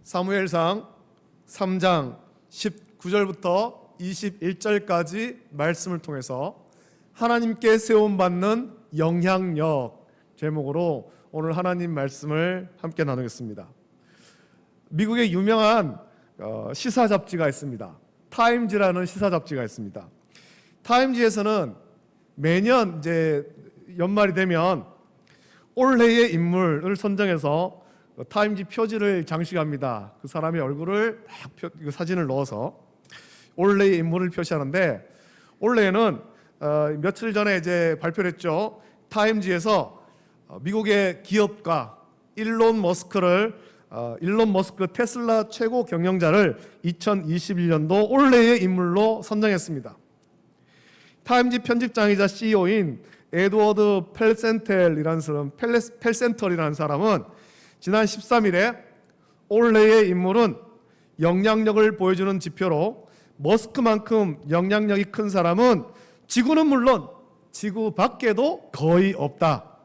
사무엘상 3장 19절부터 21절까지 말씀을 통해서 하나님께 세움받는 영향력 제목으로 오늘 하나님 말씀을 함께 나누겠습니다. 미국의 유명한 시사 잡지가 있습니다. 타임즈라는 시사 잡지가 있습니다. 타임즈에서는 매년 이제 연말이 되면 올해의 인물을 선정해서 타임지 표지를 장식합니다. 그 사람의 얼굴을 사진을 넣어서 올해의 인물을 표시하는데, 올해는 며칠 전에 이제 발표를 했죠. 타임지에서 미국의 기업가 일론 머스크 테슬라 최고 경영자를 2021년도 올해의 인물로 선정했습니다. 타임지 편집장이자 CEO인 에드워드 펠센털이라는 사람은 지난 13일에 올해의 인물은 영향력을 보여주는 지표로 머스크만큼 영향력이 큰 사람은 지구는 물론 지구 밖에도 거의 없다.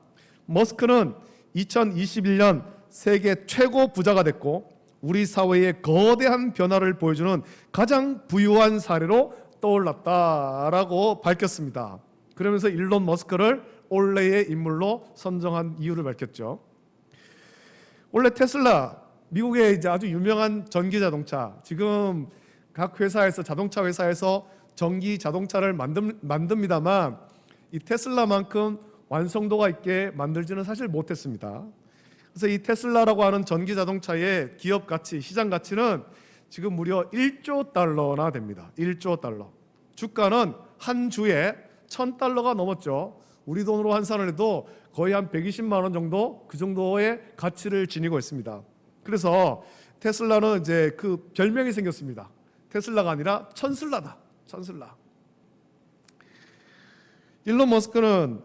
머스크는 2021년 세계 최고 부자가 됐고 우리 사회의 거대한 변화를 보여주는 가장 부유한 사례로 떠올랐다라고 밝혔습니다. 그러면서 일론 머스크를 올해의 인물로 선정한 이유를 밝혔죠. 원래 테슬라, 미국의 이제 아주 유명한 전기 자동차, 지금 각 회사에서 자동차 회사에서 전기 자동차를 만듭니다만 이 테슬라만큼 완성도가 있게 만들지는 사실 못했습니다. 그래서 이 테슬라라고 하는 전기 자동차의 기업 가치, 시장 가치는 지금 무려 1조 달러나 됩니다. 1조 달러. 주가는 한 주에 $1,000가 넘었죠. 우리 돈으로 환산을 해도 거의 한 120만 원 정도, 그 정도의 가치를 지니고 있습니다. 그래서 테슬라는 이제 그 별명이 생겼습니다. 테슬라가 아니라 천슬라다. 천슬라. 일론 머스크는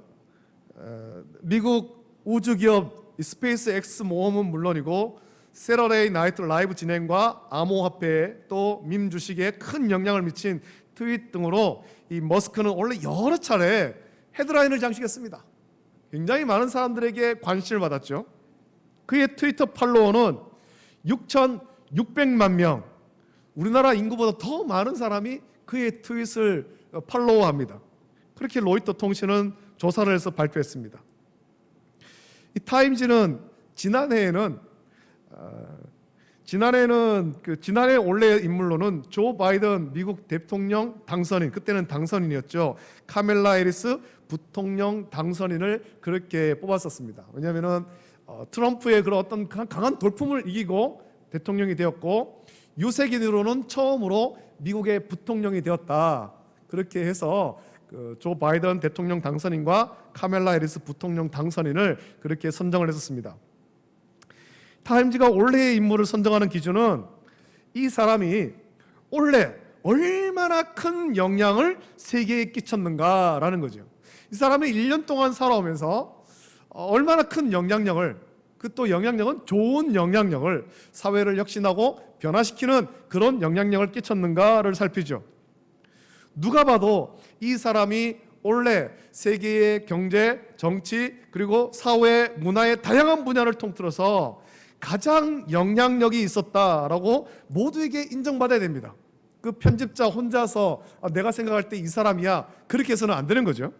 미국 우주기업 스페이스X 모험은 물론이고 세러데이 나이트 라이브 진행과 암호화폐 또 밈 주식에 큰 영향을 미친 트윗 등으로 이 머스크는 원래 여러 차례 헤드라인을 장식했습니다. 굉장히 많은 사람들에게 관심을 받았죠. 그의 트위터 팔로워는 6,600만 명, 우리나라 인구보다 더 많은 사람이 그의 트윗을 팔로워합니다. 그렇게 로이터 통신은 조사를 해서 발표했습니다. 이 타임지는 지난해 올해 인물로는 조 바이든 미국 대통령 당선인, 그때는 당선인이었죠. 카멜라 해리스 부통령 당선인을 그렇게 뽑았었습니다. 왜냐하면은 트럼프의 그런 어떤 강한 돌풍을 이기고 대통령이 되었고 유색인으로는 처음으로 미국의 부통령이 되었다. 그렇게 해서 조 바이든 대통령 당선인과 카멜라 해리스 부통령 당선인을 그렇게 선정을 했었습니다. 타임지가 올해의 인물을 선정하는 기준은 이 사람이 올해 얼마나 큰 영향을 세계에 끼쳤는가라는 거죠. 이 사람이 1년 동안 살아오면서 얼마나 큰 영향력을, 그 또 영향력은 좋은 영향력을, 사회를 혁신하고 변화시키는 그런 영향력을 끼쳤는가를 살피죠. 누가 봐도 이 사람이 올해 세계의 경제, 정치, 그리고 사회, 문화의 다양한 분야를 통틀어서 가장 영향력이 있었다라고 모두에게 인정받아야 됩니다. 그 편집자 혼자서 내가 생각할 때 이 사람이야, 그렇게 해서는 안 되는 거죠.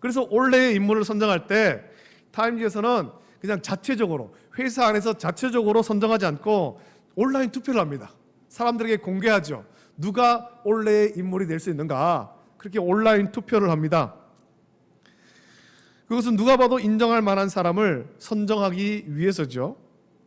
그래서 올해의 인물을 선정할 때 타임지에서는 그냥 자체적으로, 회사 안에서 자체적으로 선정하지 않고 온라인 투표를 합니다. 사람들에게 공개하죠. 누가 올해의 인물이 될 수 있는가, 그렇게 온라인 투표를 합니다. 그것은 누가 봐도 인정할 만한 사람을 선정하기 위해서죠.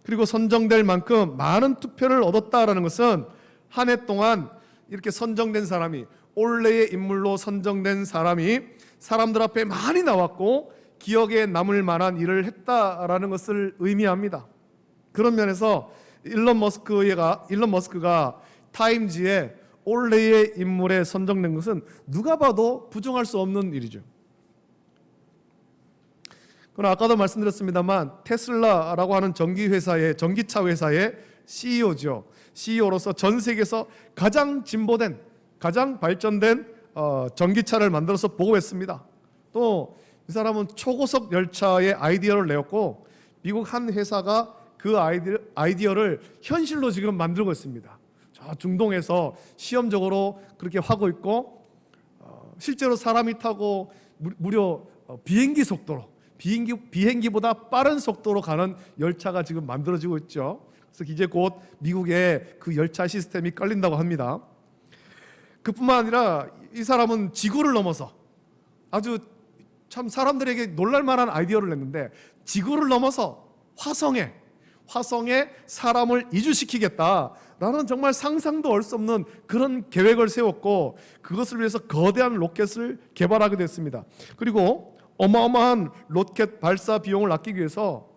그리고 선정될 만큼 많은 투표를 얻었다라는 것은 한 해 동안 이렇게 선정된 사람이, 올해의 인물로 선정된 사람이 사람들 앞에 많이 나왔고 기억에 남을 만한 일을 했다라는 것을 의미합니다. 그런 면에서 일론 머스크가 타임지에 올해의 인물에 선정된 것은 누가 봐도 부정할 수 없는 일이죠. 그러나 아까도 말씀드렸습니다만 테슬라라고 하는 전기차 회사의 CEO죠. CEO로서 전 세계에서 가장 진보된, 가장 발전된 전기차를 만들어서 보고했습니다. 또 이 사람은 초고속 열차의 아이디어를 내었고 미국 한 회사가 그 아이디어를 현실로 지금 만들고 있습니다. 저 중동에서 시험적으로 그렇게 하고 있고, 실제로 사람이 타고 무려 비행기 속도로, 비행기보다 빠른 속도로 가는 열차가 지금 만들어지고 있죠. 그래서 이제 곧 미국에 그 열차 시스템이 깔린다고 합니다. 그뿐만 아니라 이 사람은 지구를 넘어서 아주 참 사람들에게 놀랄만한 아이디어를 냈는데, 지구를 넘어서 화성에 사람을 이주시키겠다라는 정말 상상도 할 수 없는 그런 계획을 세웠고, 그것을 위해서 거대한 로켓을 개발하게 됐습니다. 그리고 어마어마한 로켓 발사 비용을 아끼기 위해서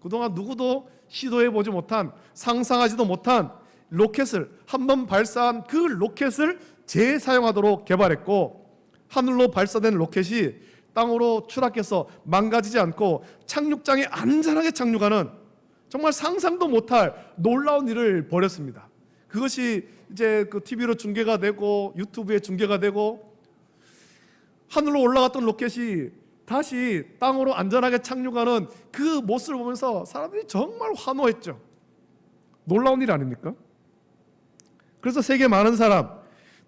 그동안 누구도 시도해보지 못한, 상상하지도 못한 로켓을, 한번 발사한 그 로켓을 재사용하도록 개발했고, 하늘로 발사된 로켓이 땅으로 추락해서 망가지지 않고 착륙장에 안전하게 착륙하는 정말 상상도 못할 놀라운 일을 벌였습니다. 그것이 이제 그 TV로 중계가 되고 유튜브에 중계가 되고, 하늘로 올라갔던 로켓이 다시 땅으로 안전하게 착륙하는 그 모습을 보면서 사람들이 정말 환호했죠. 놀라운 일 아닙니까? 그래서 세계 많은 사람,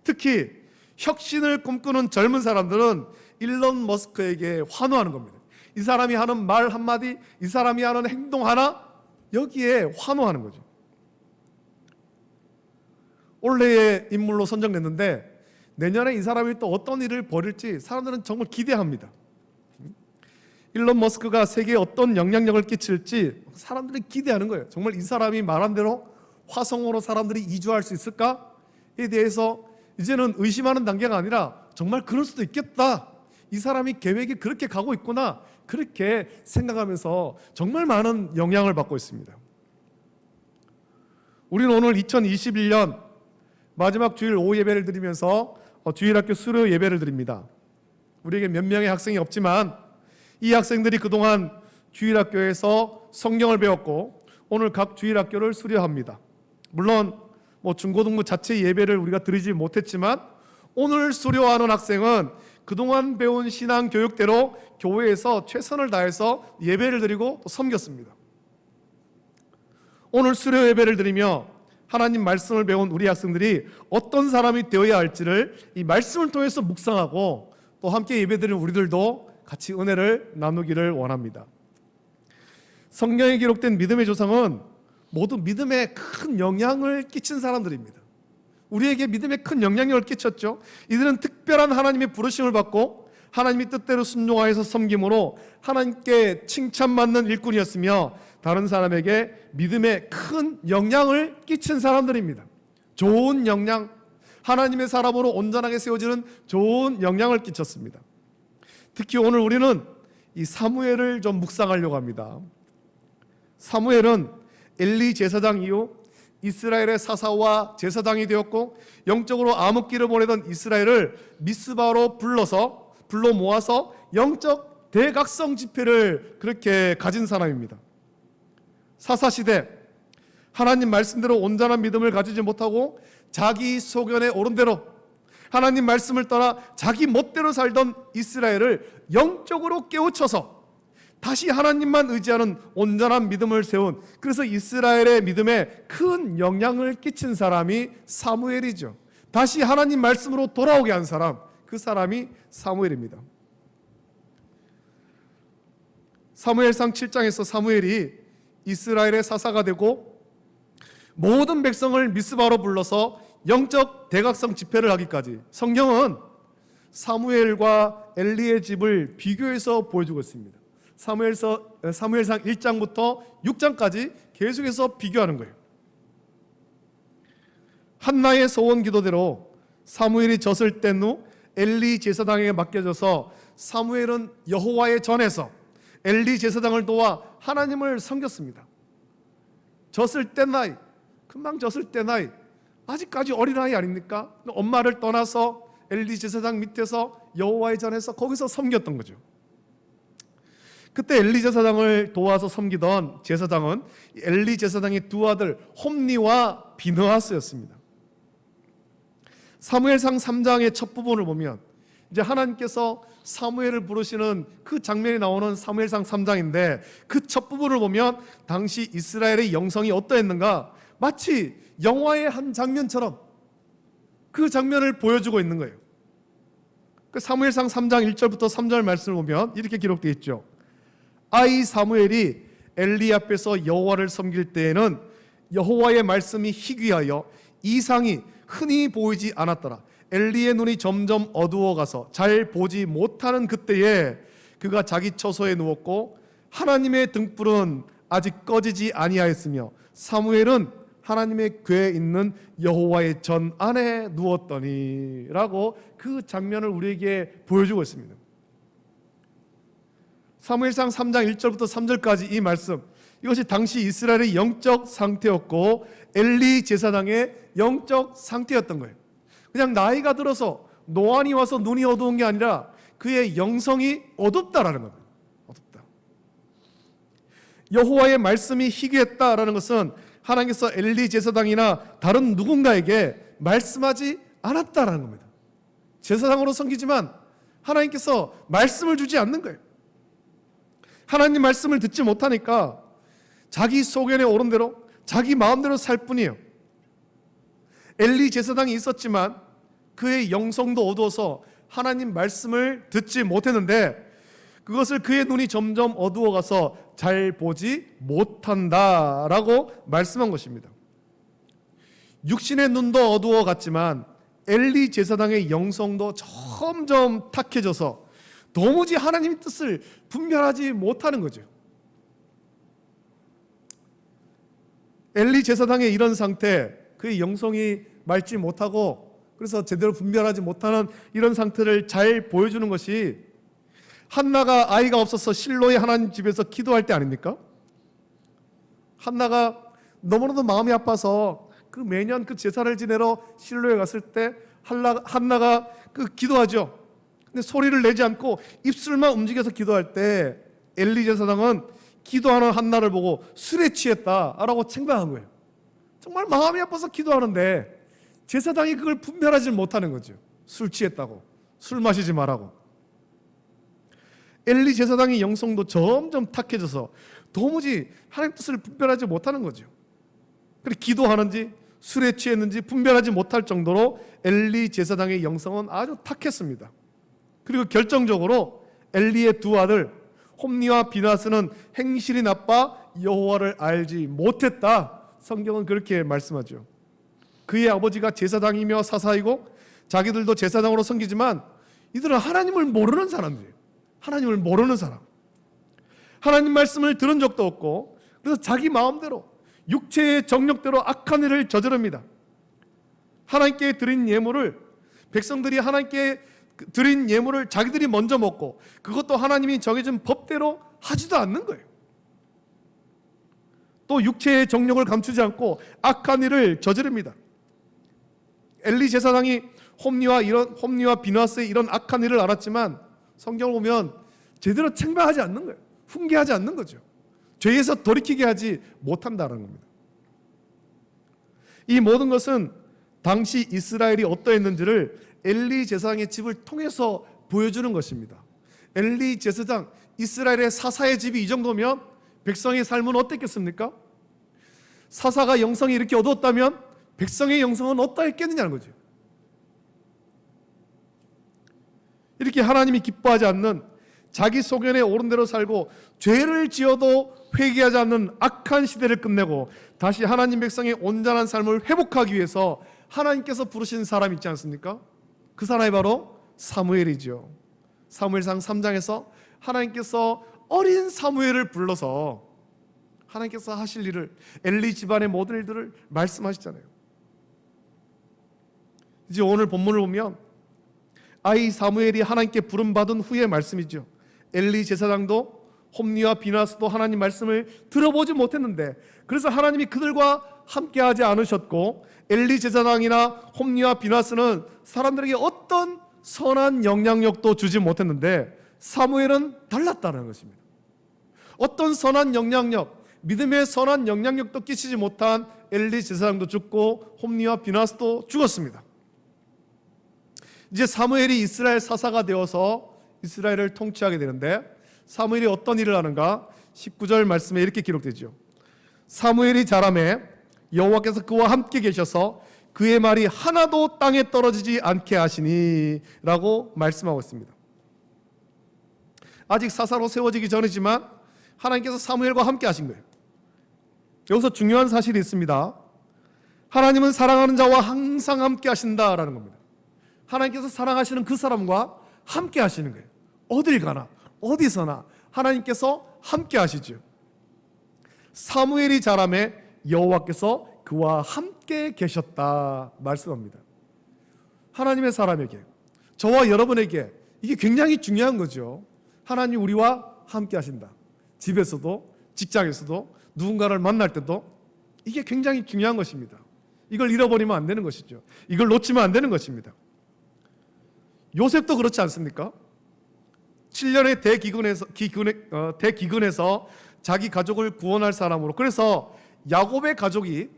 특히 혁신을 꿈꾸는 젊은 사람들은 일론 머스크에게 환호하는 겁니다. 이 사람이 하는 말 한마디, 이 사람이 하는 행동 하나, 여기에 환호하는 거죠. 올해의 인물로 선정됐는데 내년에 이 사람이 또 어떤 일을 벌일지 사람들은 정말 기대합니다. 일론 머스크가 세계에 어떤 영향력을 끼칠지 사람들이 기대하는 거예요. 정말 이 사람이 말한 대로 화성으로 사람들이 이주할 수 있을까에 대해서 이제는 의심하는 단계가 아니라 정말 그럴 수도 있겠다, 이 사람이 계획이 그렇게 가고 있구나, 그렇게 생각하면서 정말 많은 영향을 받고 있습니다. 우리는 오늘 2021년 마지막 주일 오후 예배를 드리면서 주일학교 수료 예배를 드립니다. 우리에게 몇 명의 학생이 없지만 이 학생들이 그동안 주일학교에서 성경을 배웠고 오늘 각 주일학교를 수료합니다. 물론 중고등부 자체 예배를 우리가 드리지 못했지만 오늘 수료하는 학생은 그동안 배운 신앙 교육대로 교회에서 최선을 다해서 예배를 드리고 또 섬겼습니다. 오늘 수료 예배를 드리며 하나님 말씀을 배운 우리 학생들이 어떤 사람이 되어야 할지를 이 말씀을 통해서 묵상하고 또 함께 예배드리는 우리들도 같이 은혜를 나누기를 원합니다. 성경에 기록된 믿음의 조상은 모두 믿음에 큰 영향을 끼친 사람들입니다. 우리에게 믿음에 큰 영향력을 끼쳤죠. 이들은 특별한 하나님의 부르심을 받고 하나님의 뜻대로 순종하여서 섬김으로 하나님께 칭찬받는 일꾼이었으며 다른 사람에게 믿음에 큰 영향을 끼친 사람들입니다. 좋은 영향, 하나님의 사람으로 온전하게 세워지는 좋은 영향을 끼쳤습니다. 특히 오늘 우리는 이 사무엘을 좀 묵상하려고 합니다. 사무엘은 엘리 제사장 이후 이스라엘의 사사와 제사장이 되었고 영적으로 암흑기를 보내던 이스라엘을 미스바로 불러 모아서 영적 대각성 집회를 그렇게 가진 사람입니다. 사사시대 하나님 말씀대로 온전한 믿음을 가지지 못하고 자기 소견에 오른 대로 하나님 말씀을 떠나 자기 멋대로 살던 이스라엘을 영적으로 깨우쳐서 다시 하나님만 의지하는 온전한 믿음을 세운, 그래서 이스라엘의 믿음에 큰 영향을 끼친 사람이 사무엘이죠. 다시 하나님 말씀으로 돌아오게 한 사람, 그 사람이 사무엘입니다. 사무엘상 7장에서 사무엘이 이스라엘의 사사가 되고 모든 백성을 미스바로 불러서 영적 대각성 집회를 하기까지 성경은 사무엘과 엘리의 집을 비교해서 보여주고 있습니다. 사무엘상 1장부터 6장까지 계속해서 비교하는 거예요. 한나의 소원 기도대로 사무엘이 젖을 뗀 후 엘리 제사장에게 맡겨져서 사무엘은 여호와의 전에서 엘리 제사장을 도와 하나님을 섬겼습니다. 젖을 뗀 나이, 금방 젖을 뗀 나이, 아직까지 어린아이 아닙니까? 엄마를 떠나서 엘리 제사장 밑에서 여호와의 전에서 거기서 섬겼던 거죠. 그때 엘리 제사장을 도와서 섬기던 제사장은 엘리 제사장의 두 아들 홈니와 비느하스였습니다. 사무엘상 3장의 첫 부분을 보면 이제 하나님께서 사무엘을 부르시는 그 장면이 나오는 사무엘상 3장인데 그 첫 부분을 보면 당시 이스라엘의 영성이 어떠했는가 마치 영화의 한 장면처럼 그 장면을 보여주고 있는 거예요. 그 사무엘상 3장 1절부터 3절 말씀을 보면 이렇게 기록되어 있죠. 아이 사무엘이 엘리 앞에서 여호와를 섬길 때에는 여호와의 말씀이 희귀하여 이상이 흔히 보이지 않았더라. 엘리의 눈이 점점 어두워가서 잘 보지 못하는 그때에 그가 자기 처소에 누웠고 하나님의 등불은 아직 꺼지지 아니하였으며 사무엘은 하나님의 궤에 있는 여호와의 전 안에 누웠더니 라고 그 장면을 우리에게 보여주고 있습니다. 사무엘상 3장 1절부터 3절까지 이 말씀, 이것이 당시 이스라엘의 영적 상태였고 엘리 제사장의 영적 상태였던 거예요. 그냥 나이가 들어서 노안이 와서 눈이 어두운 게 아니라 그의 영성이 어둡다라는 겁니다. 어둡다. 여호와의 말씀이 희귀했다라는 것은 하나님께서 엘리 제사장이나 다른 누군가에게 말씀하지 않았다라는 겁니다. 제사장으로 섬기지만 하나님께서 말씀을 주지 않는 거예요. 하나님 말씀을 듣지 못하니까 자기 소견에 오른 대로 자기 마음대로 살 뿐이에요. 엘리 제사장이 있었지만 그의 영성도 어두워서 하나님 말씀을 듣지 못했는데 그것을 그의 눈이 점점 어두워가서 잘 보지 못한다라고 말씀한 것입니다. 육신의 눈도 어두워갔지만 엘리 제사장의 영성도 점점 탁해져서 도무지 하나님의 뜻을 분별하지 못하는 거죠. 엘리 제사장의 이런 상태, 그의 영성이 맑지 못하고 그래서 제대로 분별하지 못하는 이런 상태를 잘 보여주는 것이 한나가 아이가 없어서 실로의 하나님 집에서 기도할 때 아닙니까? 한나가 너무나도 마음이 아파서 그 매년 그 제사를 지내러 실로에 갔을 때 한나가 그 기도하죠. 근데 소리를 내지 않고 입술만 움직여서 기도할 때 엘리 제사장은 기도하는 한나를 보고 술에 취했다라고 책망한 거예요. 정말 마음이 아파서 기도하는데 제사장이 그걸 분별하지 못하는 거죠. 술 취했다고, 술 마시지 말라고. 엘리 제사장의 영성도 점점 탁해져서 도무지 하나님 뜻을 분별하지 못하는 거죠. 그리고 기도하는지 술에 취했는지 분별하지 못할 정도로 엘리 제사장의 영성은 아주 탁했습니다. 그리고 결정적으로 엘리의 두 아들 홈니와 비나스는 행실이 나빠 여호와를 알지 못했다. 성경은 그렇게 말씀하죠. 그의 아버지가 제사장이며 사사이고 자기들도 제사장으로 섬기지만 이들은 하나님을 모르는 사람들이에요. 하나님을 모르는 사람. 하나님 말씀을 들은 적도 없고 그래서 자기 마음대로 육체의 정력대로 악한 일을 저지릅니다. 하나님께 드린 예물을 백성들이 하나님께 드린 예물을 자기들이 먼저 먹고 그것도 하나님이 정해준 법대로 하지도 않는 거예요. 또 육체의 정력을 감추지 않고 악한 일을 저지릅니다. 엘리 제사장이 홈니와 비나스의 이런 악한 일을 알았지만 성경을 보면 제대로 책망하지 않는 거예요. 훈계하지 않는 거죠. 죄에서 돌이키게 하지 못한다는 겁니다. 이 모든 것은 당시 이스라엘이 어떠했는지를 엘리 제사장의 집을 통해서 보여주는 것입니다. 엘리 제사장, 이스라엘의 사사의 집이 이 정도면 백성의 삶은 어땠겠습니까? 사사가 영성이 이렇게 어두웠다면 백성의 영성은 어떠했겠느냐는 거죠. 이렇게 하나님이 기뻐하지 않는 자기 소견에 오른 대로 살고 죄를 지어도 회개하지 않는 악한 시대를 끝내고 다시 하나님 백성의 온전한 삶을 회복하기 위해서 하나님께서 부르신 사람이 있지 않습니까? 그 사람이 바로 사무엘이죠. 사무엘상 3장에서 하나님께서 어린 사무엘을 불러서 하나님께서 하실 일을 엘리 집안의 모든 일들을 말씀하시잖아요. 이제 오늘 본문을 보면 아이 사무엘이 하나님께 부름받은 후의 말씀이죠. 엘리 제사장도 홈니와 비나스도 하나님 말씀을 들어보지 못했는데 그래서 하나님이 그들과 함께하지 않으셨고 엘리 제사장이나 홈니와 비나스는 사람들에게 어떤 선한 영향력도 주지 못했는데 사무엘은 달랐다는 것입니다. 어떤 선한 영향력, 믿음의 선한 영향력도 끼치지 못한 엘리 제사장도 죽고 홈니와 비나스도 죽었습니다. 이제 사무엘이 이스라엘 사사가 되어서 이스라엘을 통치하게 되는데, 사무엘이 어떤 일을 하는가? 19절 말씀에 이렇게 기록되죠. 사무엘이 자라매 여호와께서 그와 함께 계셔서 그의 말이 하나도 땅에 떨어지지 않게 하시니 라고 말씀하고 있습니다. 아직 사사로 세워지기 전이지만 하나님께서 사무엘과 함께 하신 거예요. 여기서 중요한 사실이 있습니다. 하나님은 사랑하는 자와 항상 함께 하신다라는 겁니다. 하나님께서 사랑하시는 그 사람과 함께 하시는 거예요. 어딜 가나 어디서나 하나님께서 함께 하시죠. 사무엘이 자라매 여호와께서 그와 함께 계셨다 말씀합니다. 하나님의 사람에게, 저와 여러분에게 이게 굉장히 중요한 거죠. 하나님 우리와 함께 하신다. 집에서도 직장에서도 누군가를 만날 때도 이게 굉장히 중요한 것입니다. 이걸 잃어버리면 안 되는 것이죠. 이걸 놓치면 안 되는 것입니다. 요셉도 그렇지 않습니까? 7년의 대기근에서 자기 가족을 구원할 사람으로, 그래서 야곱의 가족이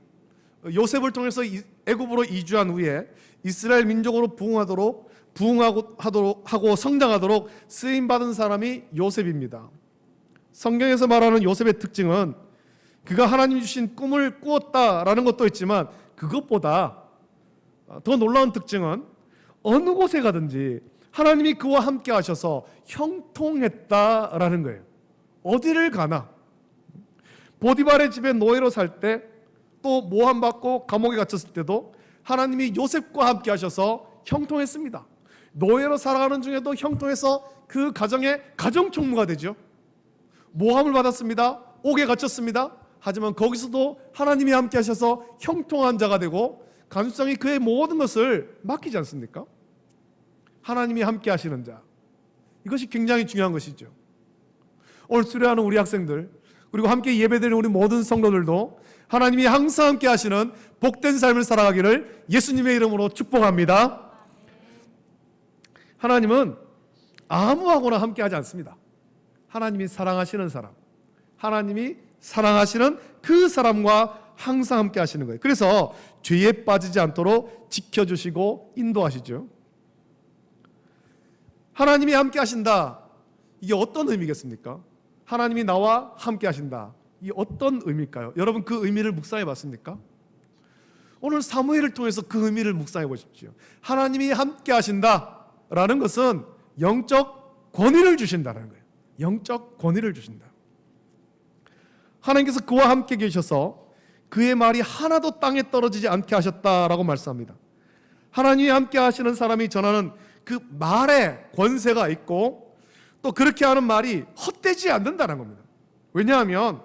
요셉을 통해서 애굽으로 이주한 후에 이스라엘 민족으로 부흥하고 성장하도록 쓰임받은 사람이 요셉입니다. 성경에서 말하는 요셉의 특징은 그가 하나님이 주신 꿈을 꾸었다라는 것도 있지만, 그것보다 더 놀라운 특징은 어느 곳에 가든지 하나님이 그와 함께 하셔서 형통했다라는 거예요. 어디를 가나, 보디발의 집에 노예로 살 때, 또 모함받고 감옥에 갇혔을 때도 하나님이 요셉과 함께 하셔서 형통했습니다. 노예로 살아가는 중에도 형통해서 그 가정의 가정총무가 되죠. 모함을 받았습니다. 옥에 갇혔습니다. 하지만 거기서도 하나님이 함께 하셔서 형통한 자가 되고, 간수장이 그의 모든 것을 맡기지 않습니까? 하나님이 함께 하시는 자, 이것이 굉장히 중요한 것이죠. 오늘 수료하는 우리 학생들, 그리고 함께 예배드리는 우리 모든 성도들도 하나님이 항상 함께 하시는 복된 삶을 살아가기를 예수님의 이름으로 축복합니다. 하나님은 아무하고나 함께 하지 않습니다. 하나님이 사랑하시는 사람, 하나님이 사랑하시는 그 사람과 항상 함께 하시는 거예요. 그래서 죄에 빠지지 않도록 지켜주시고 인도하시죠. 하나님이 함께 하신다, 이게 어떤 의미겠습니까? 하나님이 나와 함께 하신다, 이게 어떤 의미일까요? 여러분, 그 의미를 묵상해 봤습니까? 오늘 사무엘을 통해서 그 의미를 묵상해 보십시오. 하나님이 함께 하신다라는 것은 영적 권위를 주신다는 거예요. 영적 권위를 주신다. 하나님께서 그와 함께 계셔서 그의 말이 하나도 땅에 떨어지지 않게 하셨다라고 말씀합니다. 하나님이 함께 하시는 사람이 전하는 그 말에 권세가 있고, 또 그렇게 하는 말이 헛되지 않는다는 겁니다. 왜냐하면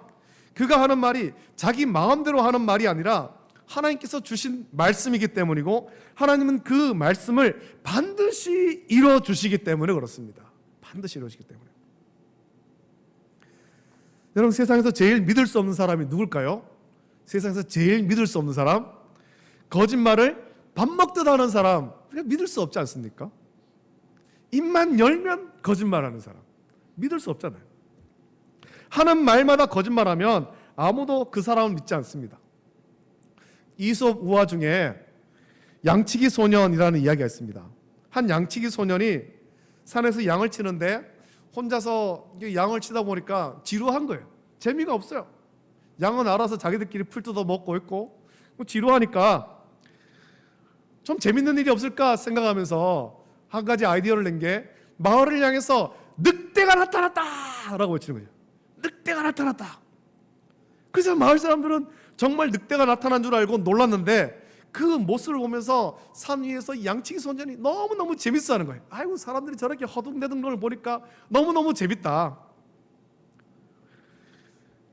그가 하는 말이 자기 마음대로 하는 말이 아니라 하나님께서 주신 말씀이기 때문이고, 하나님은 그 말씀을 반드시 이루어주시기 때문에 그렇습니다. 반드시 이루어지기 때문에. 여러분, 세상에서 제일 믿을 수 없는 사람이 누굴까요? 세상에서 제일 믿을 수 없는 사람, 거짓말을 밥 먹듯 하는 사람, 믿을 수 없지 않습니까? 입만 열면 거짓말하는 사람, 믿을 수 없잖아요. 하는 말마다 거짓말하면 아무도 그 사람을 믿지 않습니다. 이솝 우화 중에 양치기 소년이라는 이야기가 있습니다. 한 양치기 소년이 산에서 양을 치는데 혼자서 양을 치다 보니까 지루한 거예요. 재미가 없어요. 양은 알아서 자기들끼리 풀 뜯어 먹고 있고, 지루하니까 좀 재밌는 일이 없을까 생각하면서 한 가지 아이디어를 낸 게, 마을을 향해서 늑대가 나타났다 라고 외치는 거죠. 늑대가 나타났다. 그래서 마을 사람들은 정말 늑대가 나타난 줄 알고 놀랐는데, 그 모습을 보면서 산 위에서 양치기 소년이 너무너무 재밌어 하는 거예요. 아이고, 사람들이 저렇게 허둥대는 걸 보니까 너무너무 재밌다.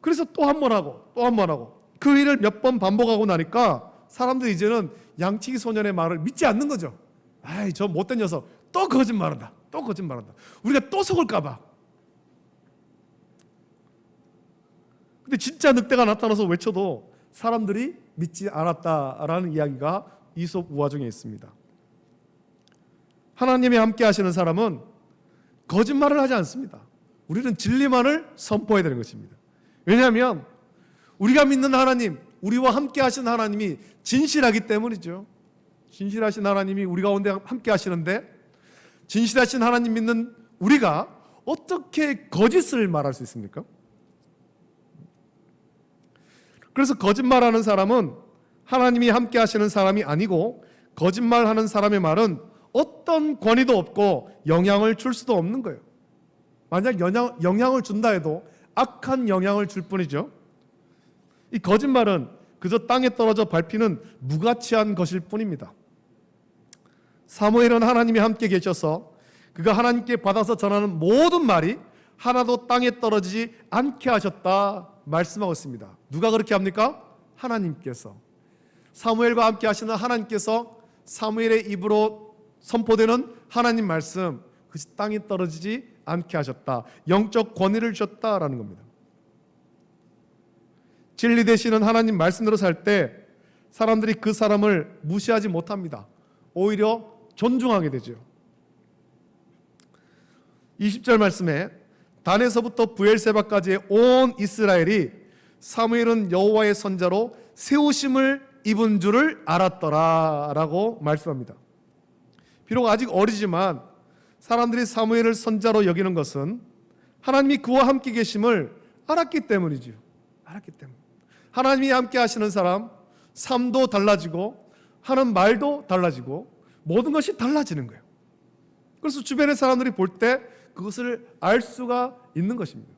그래서 또 한 번 하고 또 한 번 하고 그 일을 몇 번 반복하고 나니까 사람들이 이제는 양치기 소년의 말을 믿지 않는 거죠. 아이, 저 못된 녀석 또 거짓말한다, 또 거짓말한다, 우리가 또 속을까 봐. 근데 진짜 늑대가 나타나서 외쳐도 사람들이 믿지 않았다라는 이야기가 이솝 우화 중에 있습니다. 하나님이 함께 하시는 사람은 거짓말을 하지 않습니다. 우리는 진리만을 선포해야 되는 것입니다. 왜냐하면 우리가 믿는 하나님, 우리와 함께 하시는 하나님이 진실하기 때문이죠. 진실하신 하나님이 우리 가운데 함께 하시는데 진실하신 하나님 믿는 우리가 어떻게 거짓을 말할 수 있습니까? 그래서 거짓말하는 사람은 하나님이 함께 하시는 사람이 아니고 거짓말하는 사람의 말은 어떤 권위도 없고 영향을 줄 수도 없는 거예요. 만약 영향을 준다 해도 악한 영향을 줄 뿐이죠. 이 거짓말은 그저 땅에 떨어져 밟히는 무가치한 것일 뿐입니다. 사무엘은 하나님이 함께 계셔서 그가 하나님께 받아서 전하는 모든 말이 하나도 땅에 떨어지지 않게 하셨다 말씀하고 있습니다. 누가 그렇게 합니까? 하나님께서. 사무엘과 함께 하시는 하나님께서 사무엘의 입으로 선포되는 하나님 말씀, 그것이 땅에 떨어지지 않게 하셨다. 영적 권위를 주셨다라는 겁니다. 진리 되시는 하나님 말씀대로 살 때 사람들이 그 사람을 무시하지 못합니다. 오히려 존중하게 되죠. 20절 말씀에 단에서부터 브엘세바까지의 온 이스라엘이 사무엘은 여호와의 선자로 세우심을 입은 줄을 알았더라 라고 말씀합니다. 비록 아직 어리지만 사람들이 사무엘을 선자로 여기는 것은 하나님이 그와 함께 계심을 알았기 때문이죠. 알았기 때문. 하나님이 함께 하시는 사람, 삶도 달라지고 하는 말도 달라지고 모든 것이 달라지는 거예요. 그래서 주변의 사람들이 볼 때 그것을 알 수가 있는 것입니다.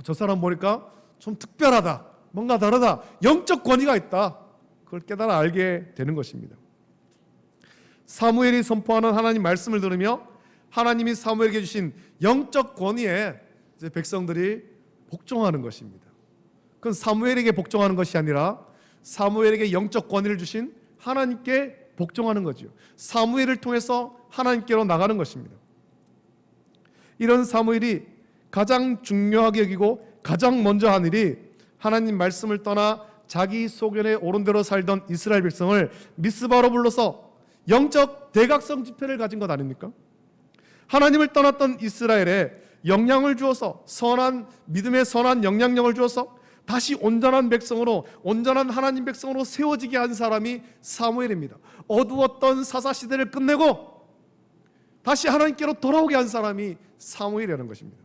저 사람 보니까 좀 특별하다, 뭔가 다르다, 영적 권위가 있다, 그걸 깨달아 알게 되는 것입니다. 사무엘이 선포하는 하나님 말씀을 들으며 하나님이 사무엘에게 주신 영적 권위에 이제 백성들이 복종하는 것입니다. 그건 사무엘에게 복종하는 것이 아니라 사무엘에게 영적 권위를 주신 하나님께 복종하는 거죠. 사무엘을 통해서 하나님께로 나가는 것입니다. 이런 사무엘이 가장 중요하게 여기고 가장 먼저 한 일이 하나님 말씀을 떠나 자기 소견에 옳은 대로 살던 이스라엘 백성을 미스바로 불러서 영적 대각성 집회를 가진 것 아닙니까? 하나님을 떠났던 이스라엘에 영향을 주어서 선한 믿음의 선한 영향력을 주어서 다시 온전한 백성으로, 온전한 하나님 백성으로 세워지게 한 사람이 사무엘입니다. 어두웠던 사사시대를 끝내고 다시 하나님께로 돌아오게 한 사람이 사무엘이라는 것입니다.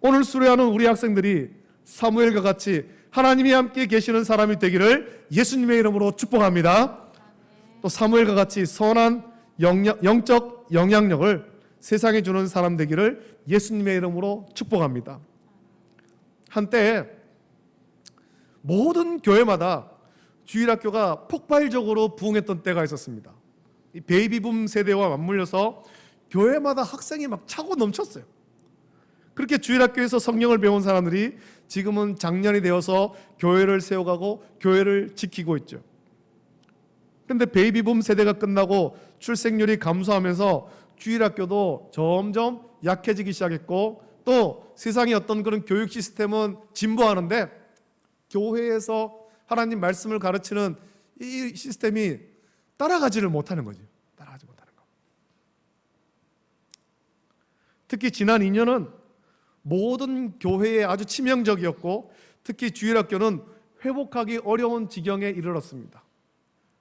오늘 수료하는 우리 학생들이 사무엘과 같이 하나님이 함께 계시는 사람이 되기를 예수님의 이름으로 축복합니다. 또 사무엘과 같이 선한 영적 영향력을 세상에 주는 사람 되기를 예수님의 이름으로 축복합니다. 한때 모든 교회마다 주일학교가 폭발적으로 부흥했던 때가 있었습니다. 이 베이비붐 세대와 맞물려서 교회마다 학생이 막 차고 넘쳤어요. 그렇게 주일학교에서 성경을 배운 사람들이 지금은 장년이 되어서 교회를 세워가고 교회를 지키고 있죠. 그런데 베이비붐 세대가 끝나고 출생률이 감소하면서 주일학교도 점점 약해지기 시작했고 또 세상의 어떤 그런 교육 시스템은 진보하는데 교회에서 하나님 말씀을 가르치는 이 시스템이 따라가지를 못하는 거죠. 따라가지 못하는 거. 특히 지난 2년은 모든 교회에 아주 치명적이었고 특히 주일학교는 회복하기 어려운 지경에 이르렀습니다.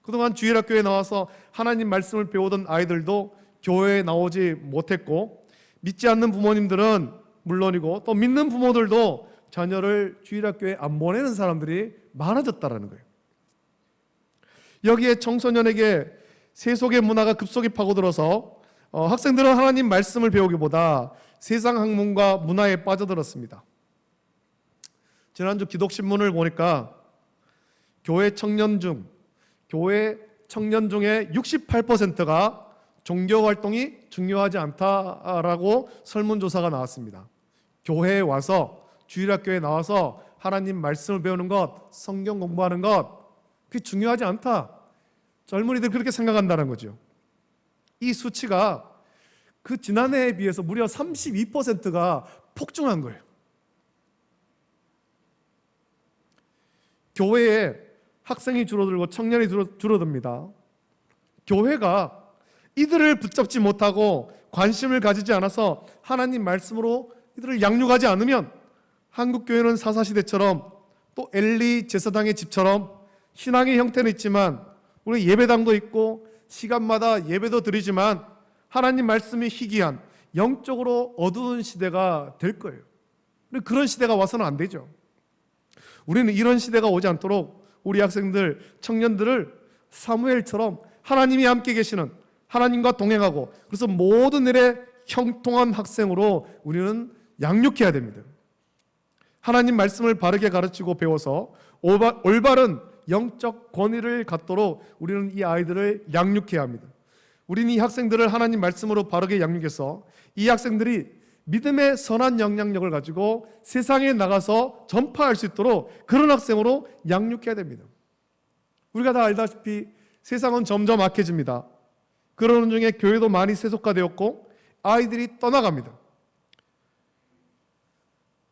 그동안 주일학교에 나와서 하나님 말씀을 배우던 아이들도 교회에 나오지 못했고 믿지 않는 부모님들은 물론이고 또 믿는 부모들도 자녀를 주일학교에 안 보내는 사람들이 많아졌다는 거예요. 여기에 청소년에게 세속의 문화가 급속히 파고들어서 학생들은 하나님 말씀을 배우기보다 세상 학문과 문화에 빠져들었습니다. 지난주 기독신문을 보니까 교회 청년 중에 68%가 종교 활동이 중요하지 않다라고 설문조사가 나왔습니다. 교회에 와서 주일학교에 나와서 하나님 말씀을 배우는 것, 성경 공부하는 것 그게 중요하지 않다. 젊은이들 그렇게 생각한다는 거죠. 이 수치가 그 지난해에 비해서 무려 32%가 폭증한 거예요. 교회에 학생이 줄어들고 청년이 줄어듭니다. 교회가 이들을 붙잡지 못하고 관심을 가지지 않아서 하나님 말씀으로 이들을 양육하지 않으면 한국교회는 사사시대처럼 또 엘리 제사장의 집처럼 신앙의 형태는 있지만 우리 예배당도 있고 시간마다 예배도 드리지만 하나님 말씀이 희귀한 영적으로 어두운 시대가 될 거예요. 그런 시대가 와서는 안 되죠. 우리는 이런 시대가 오지 않도록 우리 학생들, 청년들을 사무엘처럼 하나님이 함께 계시는, 하나님과 동행하고, 그래서 모든 일에 형통한 학생으로 우리는 양육해야 됩니다. 하나님 말씀을 바르게 가르치고 배워서 올바른 영적 권위를 갖도록 우리는 이 아이들을 양육해야 합니다. 우리는 이 학생들을 하나님 말씀으로 바르게 양육해서 이 학생들이 믿음의 선한 영향력을 가지고 세상에 나가서 전파할 수 있도록 그런 학생으로 양육해야 됩니다. 우리가 다 알다시피 세상은 점점 악해집니다. 그러는 중에 교회도 많이 세속화되었고 아이들이 떠나갑니다.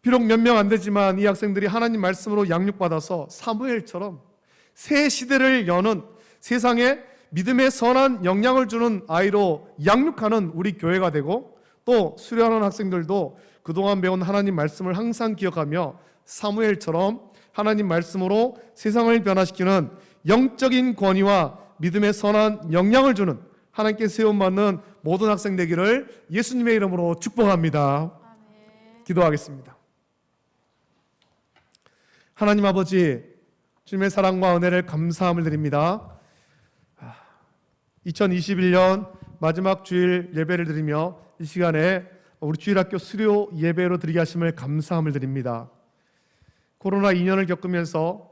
비록 몇 명 안 되지만 이 학생들이 하나님 말씀으로 양육받아서 사무엘처럼 새 시대를 여는, 세상에 믿음의 선한 영향을 주는 아이로 양육하는 우리 교회가 되고, 또 수료하는 학생들도 그동안 배운 하나님 말씀을 항상 기억하며 사무엘처럼 하나님 말씀으로 세상을 변화시키는 영적인 권위와 믿음의 선한 영향을 주는 하나님께 세움받는 모든 학생 되기를 예수님의 이름으로 축복합니다. 아멘. 기도하겠습니다. 하나님 아버지, 주님의 사랑과 은혜를 감사함을 드립니다. 2021년 마지막 주일 예배를 드리며 이 시간에 우리 주일학교 수료 예배로 드리게 하심을 감사함을 드립니다. 코로나 2년을 겪으면서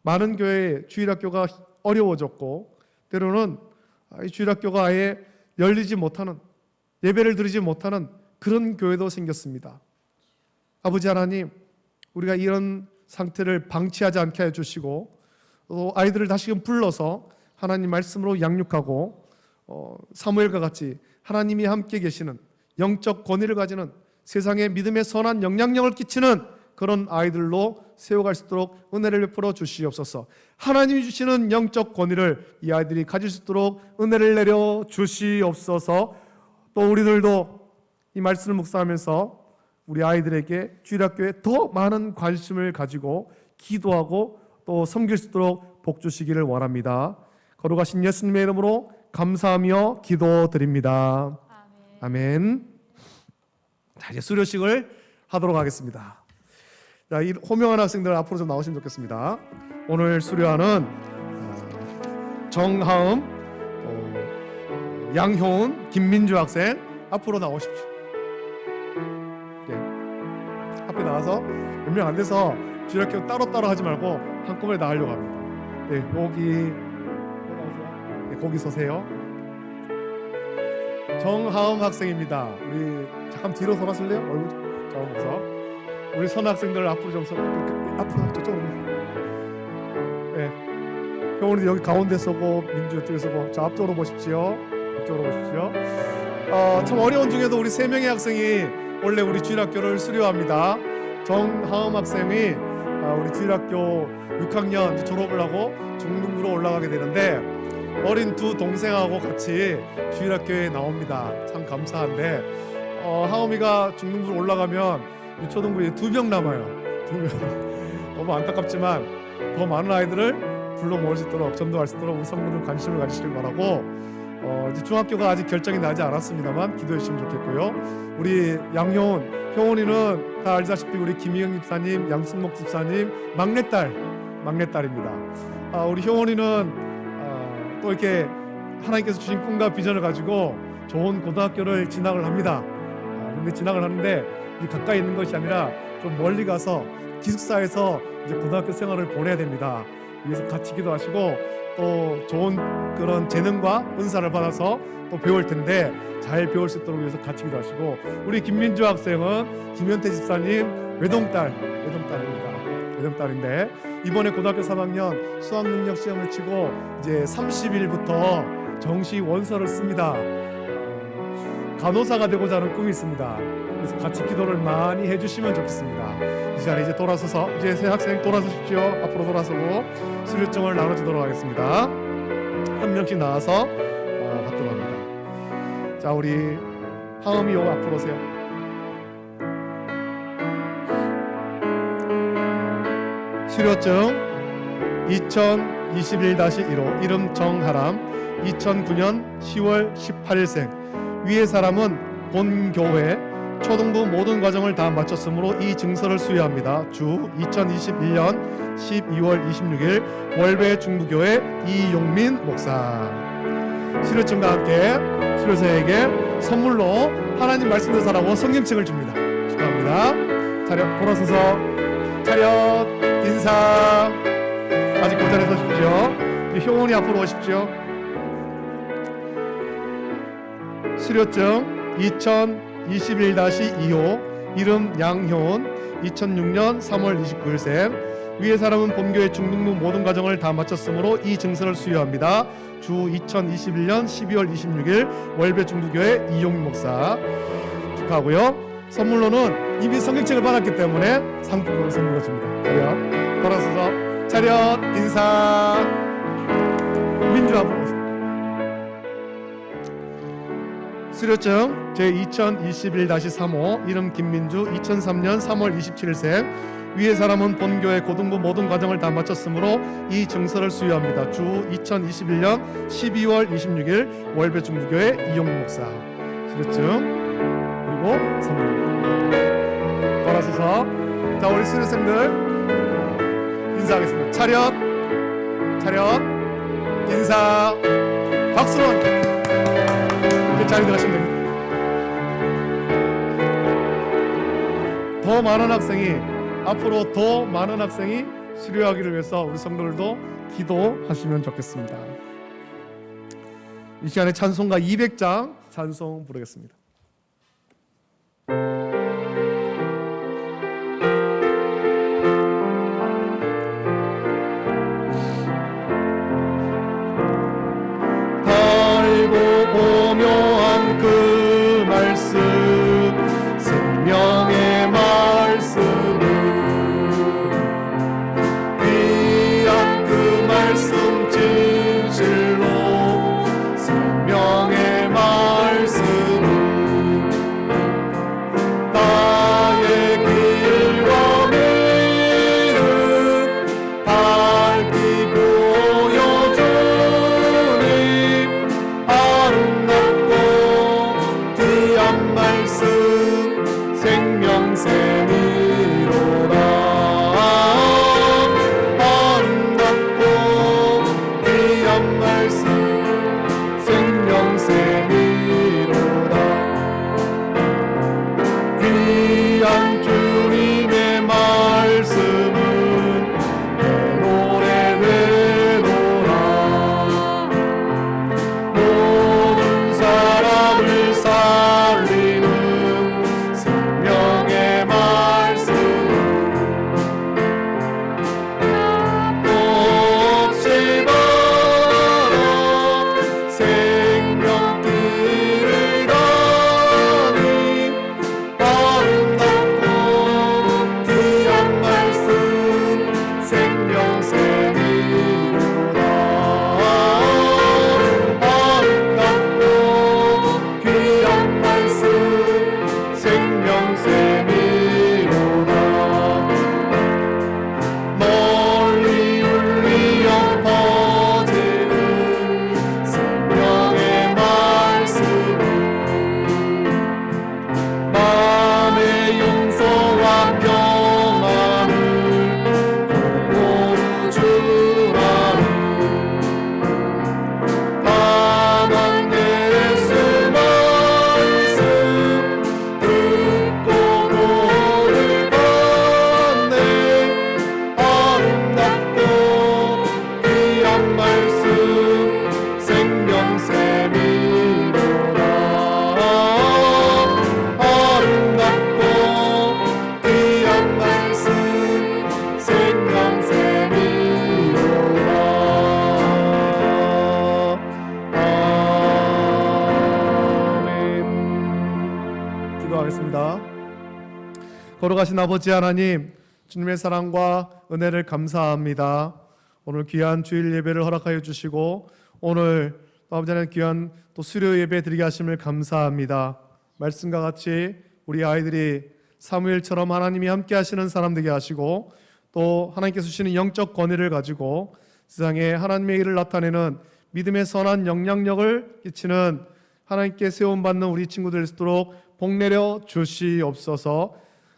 많은 교회의 주일학교가 어려워졌고, 때로는 이 주일학교가 아예 열리지 못하는, 예배를 드리지 못하는 그런 교회도 생겼습니다. 아버지 하나님, 우리가 이런 상태를 방치하지 않게 해주시고, 또 아이들을 다시금 불러서 하나님 말씀으로 양육하고, 사무엘과 같이 하나님이 함께 계시는 영적 권위를 가지는, 세상에 믿음의 선한 영향력을 끼치는 그런 아이들로 세워갈 수 있도록 은혜를 베풀어 주시옵소서. 하나님이 주시는 영적 권위를 이 아이들이 가질 수 있도록 은혜를 내려 주시옵소서. 또 우리들도 이 말씀을 묵상하면서 우리 아이들에게 주일학교에 더 많은 관심을 가지고 기도하고 또 섬길 수 있도록 복 주시기를 원합니다. 거룩하신 예수님의 이름으로 감사하며 기도드립니다. 아멘. 자, 이제 수료식을 하도록 하겠습니다. 자, 이 호명한 학생들 앞으로 좀 나오시면 좋겠습니다. 오늘 수료하는 정하음, 양효은, 김민주 학생 앞으로 나오십시오. 네. 앞에 나와서 몇 명 안 돼서 주일학교 따로따로 하지 말고 한꺼번에 나가려고 합니다. 네, 거기 서세요. 정하음 학생입니다. 우리 잠깐 뒤로 돌아설래요? 얼굴 좀 보서. 우리 선 학생들 앞으로 좀 앞으로 저쪽으로. 네. 형우는 여기 가운데 서고 민주 이쪽에 서고. 자, 앞쪽으로 보십시오. 이쪽으로 보십시오. 참 어려운 중에도 우리 3명의 학생이 원래 우리 주일학교를 수료합니다. 정하음 학생이 우리 주일학교 6학년 졸업을 하고 중등부로 올라가게 되는데 어린 두 동생하고 같이 주일학교에 나옵니다. 참 감사한데 하음이가 중등부로 올라가면 유초등부에 2명 남아요. 2명. 너무 안타깝지만 더 많은 아이들을 불러 모을 수 있도록, 전도할 수 있도록 우리 성도들 관심을 가지시길 바라고, 이제 중학교가 아직 결정이 나지 않았습니다만 기도해 주시면 좋겠고요. 우리 양효은, 효은이는 다 알다시피 우리 김희영 집사님, 양승목 집사님 막내딸입니다. 우리 효은이는 또 이렇게 하나님께서 주신 꿈과 비전을 가지고 좋은 고등학교를 진학을 합니다. 근데 진학을 하는데 이 가까이 있는 것이 아니라 좀 멀리 가서 기숙사에서 이제 고등학교 생활을 보내야 됩니다. 그래서 같이 기도하시고 또 좋은 그런 재능과 은사를 받아서 또 배울 텐데 잘 배울 수 있도록 위해서 같이 기도하시고, 우리 김민주 학생은 김현태 집사님 외동딸인데 이번에 고등학교 3학년 수학능력 시험을 치고 이제 30일부터 정시 원서를 씁니다. 간호사가 되고자 하는 꿈이 있습니다. 그래서 같이 기도를 많이 해주시면 좋겠습니다. 이 자리에 이제 돌아서서, 이제 새 학생 돌아서십시오. 앞으로 돌아서고 수료증을 나눠주도록 하겠습니다. 한 명씩 나와서 받도록 합니다. 자, 우리 하음이 요 앞으로 오세요. 수료증 21-1호 이름 정하람 2009년 10월 18일생 위의 사람은 본 교회 초등부 모든 과정을 다 마쳤으므로 이 증서를 수여합니다. 주 2021년 12월 26일 월배 중부교회 이용민 목사. 수료증과 함께 수료자에게 선물로 하나님 말씀 대사라고 성경책을 줍니다. 축하합니다. 차렷 돌아서서 차렷 인사. 아직 그 자리에 서십시오. 효원이 앞으로 오십시오. 수료증 2021-2호 이름 양효은 2006년 3월 29일생 위의 사람은 본교회 중등부 모든 과정을 다 마쳤으므로 이 증서를 수여합니다. 주 2021년 12월 26일 월배 중부교회 이용민 목사. 축하하고요. 선물로는 이미 성경책을 받았기 때문에 상품으로 선물로 줍니다. 차렷 돌아서서 차렷 인사. 민주 앞으로 오십시오. 수료증 제2021-3호 이름 김민주 2003년 3월 27일생 위의 사람은 본교회 고등부 모든 과정을 다 마쳤으므로 이 증서를 수여합니다. 주 2021년 12월 26일 월배 중부교회 이용민 목사. 수료증 그리고 선물 돌아서서 자 우리 수료생들 인사하겠습니다. 차렷 차렷 인사. 박수로 이제 자리 들어가시면 됩니다. 더 많은 학생이 앞으로 더 많은 학생이 수료하기를 위해서 우리 성도들도 기도하시면 좋겠습니다. 이 시간에 찬송가 200장 찬송 부르겠습니다. 달고 오묘한 그 말씀 생명의 말씀은 귀한 그 말씀 진실로 생명의 말씀은 나의 길과 믿음 밝히 보여주니 아름답고 귀한 말씀 생명샘이로다. 아름답고 귀한 말씀 생명샘이로다. 귀한 주님의 말씀은 내 노래 되도다. 모든 사람을 살리는 생명의 말씀 없이 바라 생명길을 가니 아름답고 귀한 말씀 생명샘이로다. 아름답고 귀한 말씀 생명샘이로다. 멀리 울리어 퍼지는 생명의 말씀은 마음의 용서와 평안을 공포로 주라는 반한 예수 말씀 듣고 도를 받네. 아름답고 귀한 말씀 생명샘이로다. 아름답고 귀한 말씀 생명샘이로다. 아멘. 기도하겠습니다. 걸어가신 아버지 하나님, 주님의 사랑과 은혜를 감사합니다. 오늘 귀한 주일 예배를 허락하여 주시고 오늘 아버지 하나님 귀한 또 수료 예배 드리게 하심을 감사합니다. 말씀과 같이 우리 아이들이 사무엘처럼 하나님이 함께 하시는 사람 되게 하시고 또 하나님께서 주시는 영적 권위를 가지고 세상에 하나님의 일을 나타내는 믿음의 선한 영향력을 끼치는 하나님께 세움받는 우리 친구들 되도록 복내려 주시옵소서.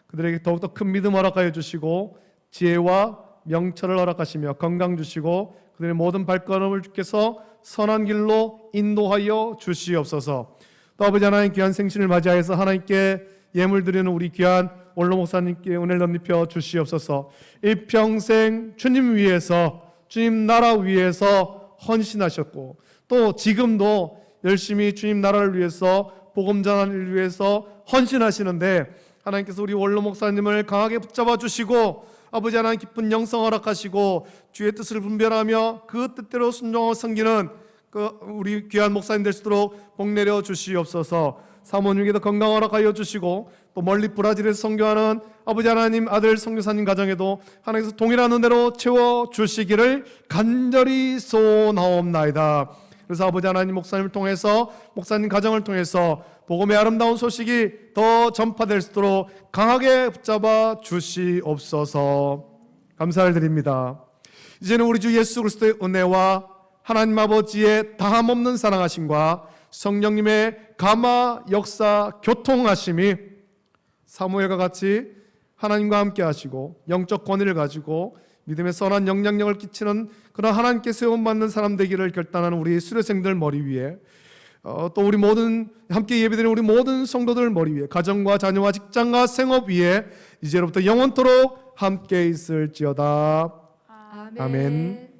그들에게 더욱더 큰 믿음 허락하여 주시고 지혜와 명철을 허락하시며 건강 주시고 그들의 모든 발걸음을 주께서 선한 길로 인도하여 주시옵소서. 또 아버지 하나님 귀한 생신을 맞이하여서 하나님께 예물 드리는 우리 귀한 원로 목사님께 은혜를 넘겨 주시옵소서. 일평생 주님 위해서 주님 나라 위해서 헌신하셨고 또 지금도 열심히 주님 나라를 위해서 복음 전하는 일을 위해서 헌신하시는데 하나님께서 우리 원로 목사님을 강하게 붙잡아 주시고 아버지 하나님 깊은 영성 허락하시고 주의 뜻을 분별하며 그 뜻대로 순종하고 섬기는 우리 귀한 목사님 될 수 있도록 복내려 주시옵소서. 사모님께도 건강 허락하여 주시고 또 멀리 브라질에서 선교하는 아버지 하나님 아들 선교사님 가정에도 하나님께서 동일한 은혜로 채워 주시기를 간절히 소원하옵나이다. 그래서 아버지 하나님 목사님을 통해서 목사님 가정을 통해서 복음의 아름다운 소식이 더 전파될 수 있도록 강하게 붙잡아 주시옵소서. 감사를 드립니다. 이제는 우리 주 예수 그리스도의 은혜와 하나님 아버지의 다함없는 사랑하심과 성령님의 감화 역사 교통하심이 사무엘과 같이 하나님과 함께 하시고 영적 권위를 가지고 믿음의 선한 영향력을 끼치는 그런 하나님께 세움받는 사람 되기를 결단하는 우리 수료생들 머리 위에 또 우리 모든 함께 예배드리는 우리 모든 성도들 머리 위에 가정과 자녀와 직장과 생업 위에 이제로부터 영원토록 함께 있을지어다. 아멘.